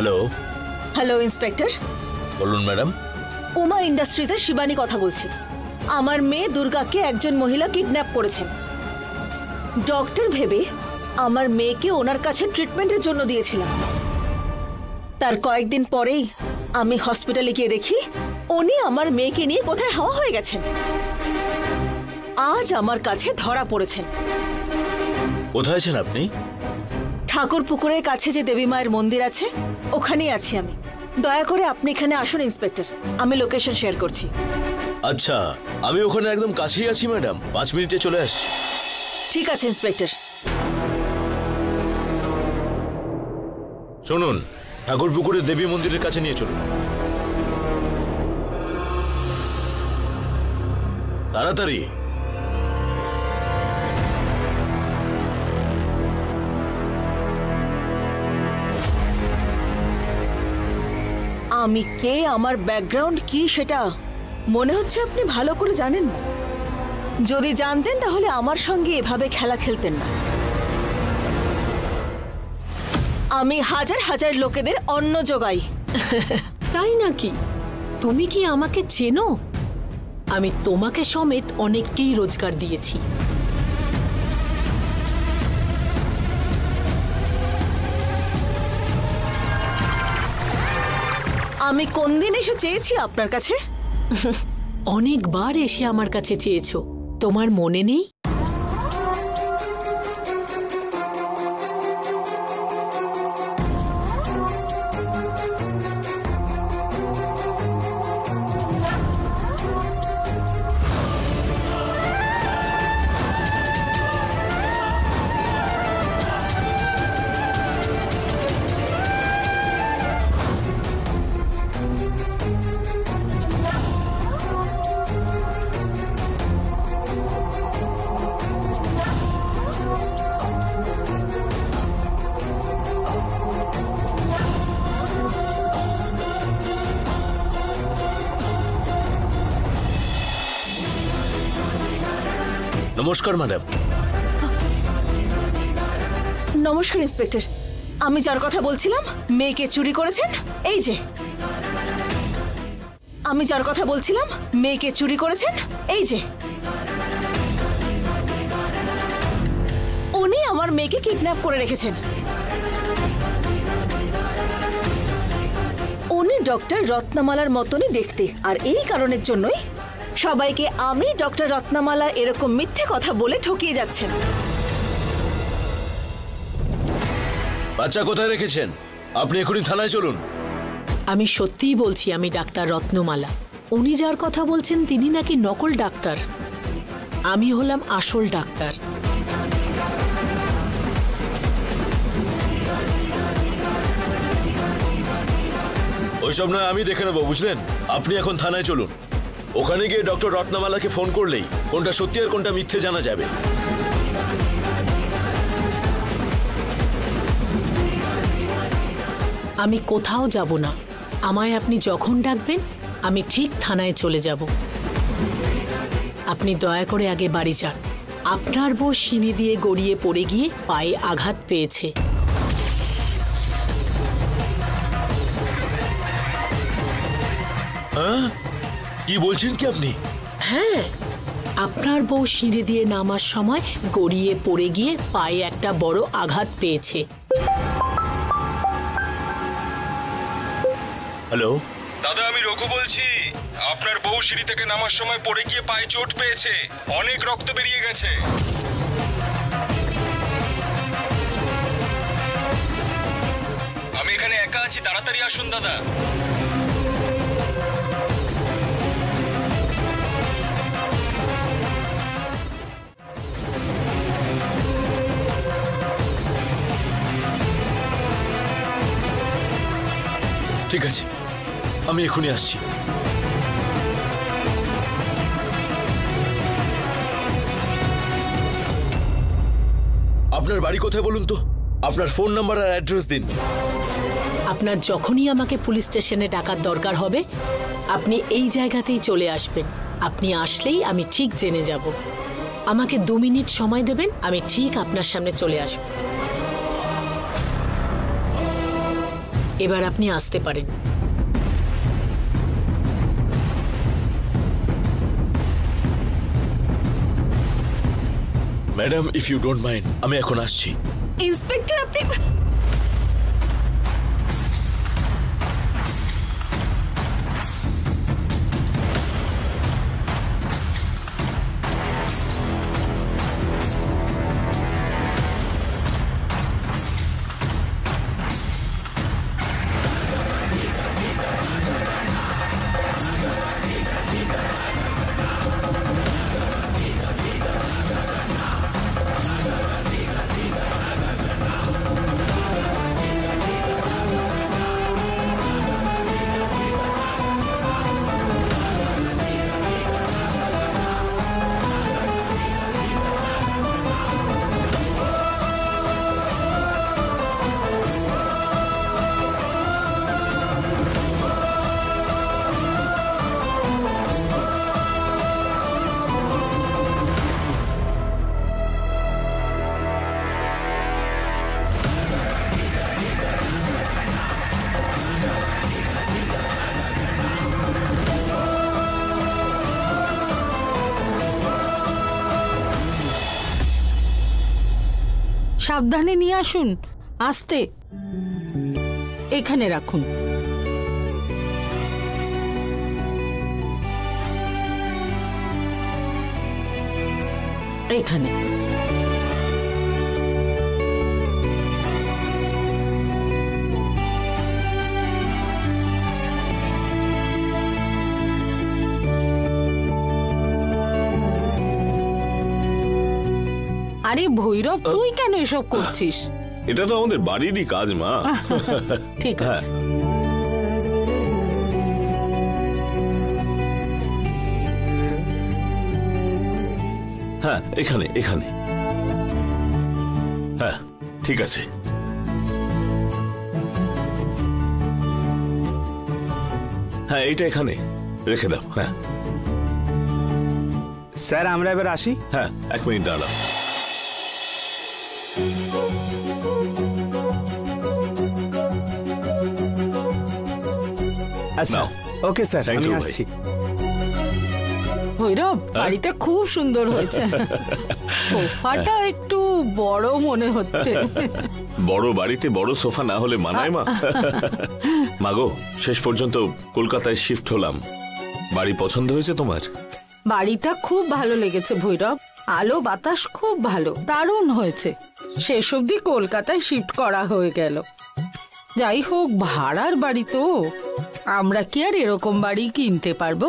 Hello. Hello inspector. বলুন madam. Uma ইন্ডাস্ট্রিজের Shivani কথা বলছি। আমার মেয়ে দুর্গাকে একজন মহিলা কিডন্যাপ করেছেন। ডক্টর ভেবে আমার মেয়েকে ওনার কাছে ট্রিটমেন্টের জন্য দিয়েছিলাম। তার কয়েকদিন পরেই আমি হসপিটালে গিয়ে দেখি উনি আমার মেয়েকে নিয়ে কোথায় হাওয়া হয়ে গেছেন। আজ আমার কাছে ধরা পড়েছেন। কোথায় আছেন আপনি? ঠাকুর পুকুরের কাছে যে দেবী মায়ের মন্দির আছে ওখানেই আছি আমি। দয়া করে আপনি এখানে আসুন ইন্সপেক্টর, আমি লোকেশন শেয়ার করছি। আচ্ছা, আমি ওখানে একদম কাছেই আছি ম্যাডাম, 5 মিনিটে চলে আসছি। ঠিক আছে ইন্সপেক্টর। শুনুন, ঠাকুর পুকুরের দেবী মন্দিরের কাছে নিয়ে চলুন। তাড়াতাড়ি। আমি কে, আমার ব্যাকগ্রাউন্ড কি সেটা মনে হচ্ছে আপনি ভালো করে জানেন না। যদি জানতেন তাহলে আমার সঙ্গে এভাবে খেলা খেলতেন না। আমি হাজার হাজার লোকেদের অন্ন যোগাই। তাই নাকি? তুমি কি আমাকে চেনো? আমি তোমাকে সমেত অনেককেই রোজগার দিয়েছি। আমি কোন দিন এসে চেয়েছি আপনার কাছে? অনেকবার এসে আমার কাছে চেয়েছো, তোমার মনে নেই? নমস্কার ম্যাডাম। নমস্কার ইন্সপেক্টর। আমি যার কথা বলছিলাম মেয়েকে চুরি করেছেন, এই যে। আমি যার কথা বলছিলাম মেয়েকে চুরি করেছেন, এই যে। উনি আমার মেয়েকে কিডন্যাপ করে রেখেছেন। উনি ডক্টর রত্নমালার মতনই দেখতে, আর এই কারণের জন্যই সবাইকে আমি ডক্টর রত্নমালা এরকম মিথ্যে কথা বলে ঠকিয়ে যাচ্ছেন। বাচ্চা কোথায় রেখেছেন? আপনি এখনই থানায় চলুন। আমি সত্যিই বলছি আমি ডাক্তার রত্নমালা। উনি যার কথা বলছেন তিনি নাকি নকল ডাক্তার। আমি হলাম আসল ডাক্তার। ওইসব নয়, আমি দেখে নেবো, বুঝলেন? আপনি এখন থানায় চলুন। ওখানে গিয়ে ডক্টর রত্নমালাকে ফোন করলেই কোনটা সত্যি আর কোনটা মিথ্যে জানা যাবে। আমি কোথাও যাব না। আমায় আপনি যখন ডাকবেন আমি ঠিক থানায় চলে যাব। আপনি দয়া করে আগে বাড়ি যান। আপনার বউ সিঁড়ি দিয়ে গড়িয়ে পড়ে গিয়ে পায়ে আঘাত পেয়েছে। হ্যাঁ, কি বলছেন কি আপনি? হ্যাঁ, আপনার বউ সিঁড়ি দিয়ে নামার সময় গড়িয়ে পড়ে গিয়ে পায়ে একটা বড় আঘাত পেয়েছে। হ্যালো দাদা, আমি রঘু বলছি। আপনার বউ সিঁড়ি থেকে নামার সময় পড়ে গিয়ে পায়ে চোট পেয়েছে, অনেক রক্ত বেরিয়ে গেছে। আমি এখানে একা আছি, তাড়াতাড়ি আসুন দাদা। ঠিক আছে, আমি এখনই আসছি। আপনার বাড়ি কোথায় বলুন তো? আপনার ফোন নাম্বার আর অ্যাড্রেস দিন। আপনার যখনই আমাকে পুলিশ স্টেশনে ডাকার দরকার হবে আপনি এই জায়গাতেই চলে আসবেন। আপনি আসলেই আমি ঠিক জেনে যাব। আমাকে 2 মিনিট সময় দেবেন, আমি ঠিক আপনার সামনে চলে আসব। এবার আপনি আসতে পারেন। Madam, if you don't mind, আমি এখন আসছি। ইন্সপেক্টর, আপনি সাবধানে নিয়ে আসুন, আস্তে। এখানে রাখুন। এখানে। আরে ভৈরব, তুই কেন এসব করছিস? এটা তো আমাদের বাড়িরই কাজ, মা। ঠিক আছে। হ্যাঁ, এখানে এখানে। হ্যাঁ, ঠিক আছে। হ্যাঁ, এটা এখানে রেখে দাও। হ্যাঁ স্যার, আমরা এবার আসি। হ্যাঁ, 1 মিনিট দাঁড়াও। আচ্ছা, ওকে স্যার, Thank আমি you, ভাই। আসছি। ভৈরব, বাড়িটা খুব সুন্দর হয়েছে। সোফাটা একটু বড় মনে হচ্ছে। বড় বাড়িতে বড় সোফা না হলে মানায়, মা? মাগো, শেষ পর্যন্ত কলকাতায় শিফট হলাম। বাড়ি পছন্দ হয়েছে তোমার? বাড়িটা খুব ভালো লেগেছে ভৈরব। আলো বাতাস খুব ভালো, দারুণ হয়েছে। শেষ অবধি কলকাতায় শিফট করা হয়ে গেল। যাই হোক, ভাড়ার বাড়ি তো, আমরা কি আর এরকম বাড়ি কিনতে পারবো?